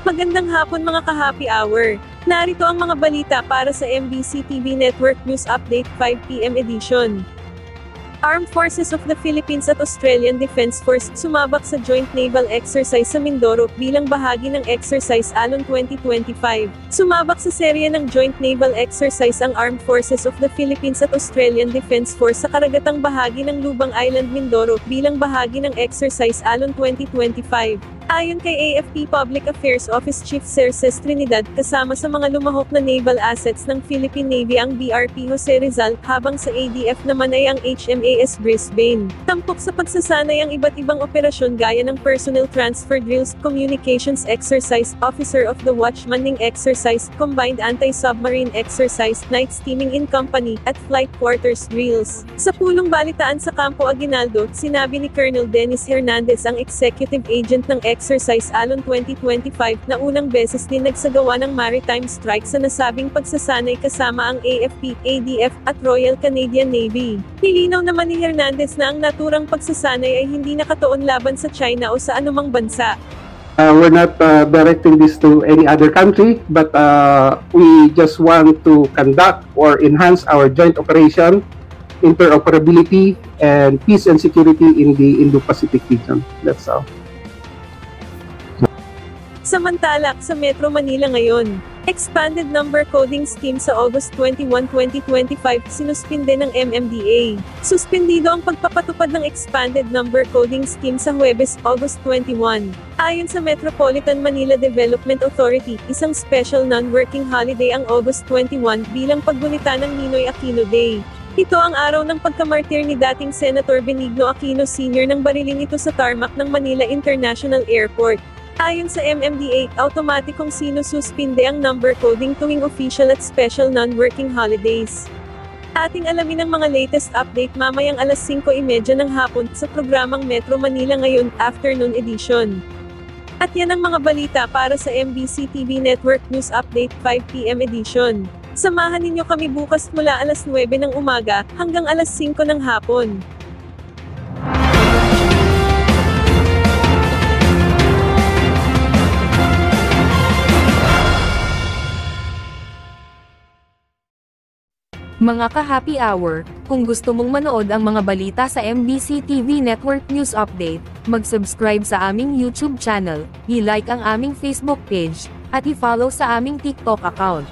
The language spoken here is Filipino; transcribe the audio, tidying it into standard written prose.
Magandang hapon mga ka-happy hour. Narito ang mga balita para sa MBC TV Network News Update 5 PM edition. Armed Forces of the Philippines at Australian Defence Force sumabak sa joint naval exercise sa Mindoro bilang bahagi ng Exercise Alon 2025. Sumabak sa serye ng joint naval exercise ang Armed Forces of the Philippines at Australian Defence Force sa karagatang bahagi ng Lubang Island, Mindoro bilang bahagi ng Exercise Alon 2025. Ayon kay AFP Public Affairs Office Chief Sir Ces Trinidad, kasama sa mga lumahok na naval assets ng Philippine Navy ang BRP Jose Rizal, habang sa ADF naman ay ang HMAS Brisbane. Tampok sa pagsasanay ang iba't ibang operasyon gaya ng personnel transfer drills, communications exercise, officer of the watch manning exercise, combined anti-submarine exercise, night steaming in company, at flight quarters drills. Sa pulong balitaan sa Campo Aguinaldo, sinabi ni Colonel Dennis Hernandez, ang executive agent ng Exercise Alon 2025, na unang beses din nagsagawa ng maritime strike sa nasabing pagsasanay kasama ang AFP, ADF, at Royal Canadian Navy. Nilinaw naman ni Hernandez na ang naturang pagsasanay ay hindi nakatuon laban sa China o sa anumang bansa. We're not directing this to any other country, but we just want to conduct or enhance our joint operation, interoperability, and peace and security in the Indo-Pacific region. That's all. Samantala, sa Metro Manila ngayon, expanded number coding scheme sa August 21, 2025, sinuspinde ng MMDA. Suspendido ang pagpapatupad ng expanded number coding scheme sa Huwebes, August 21. Ayon sa Metropolitan Manila Development Authority, isang special non-working holiday ang August 21 bilang paggunita ng Ninoy Aquino Day. Ito ang araw ng pagkamartir ni dating Senator Benigno Aquino Sr. nang barilin ito sa tarmac ng Manila International Airport. Ayon sa MMDA, automatikong sinususpinde ang number coding tuwing official at special non-working holidays. Ating alamin ang mga latest update mamayang alas 5:30 ng hapon sa programang Metro Manila Ngayon, Afternoon Edition. At yan ang mga balita para sa MBC TV Network News Update 5 PM edition. Samahan ninyo kami bukas mula alas 9 ng umaga hanggang alas 5 ng hapon. Mga ka-happy hour, kung gusto mong manood ang mga balita sa MBC TV Network News Update, mag-subscribe sa aming YouTube channel, i-like ang aming Facebook page, at i-follow sa aming TikTok account.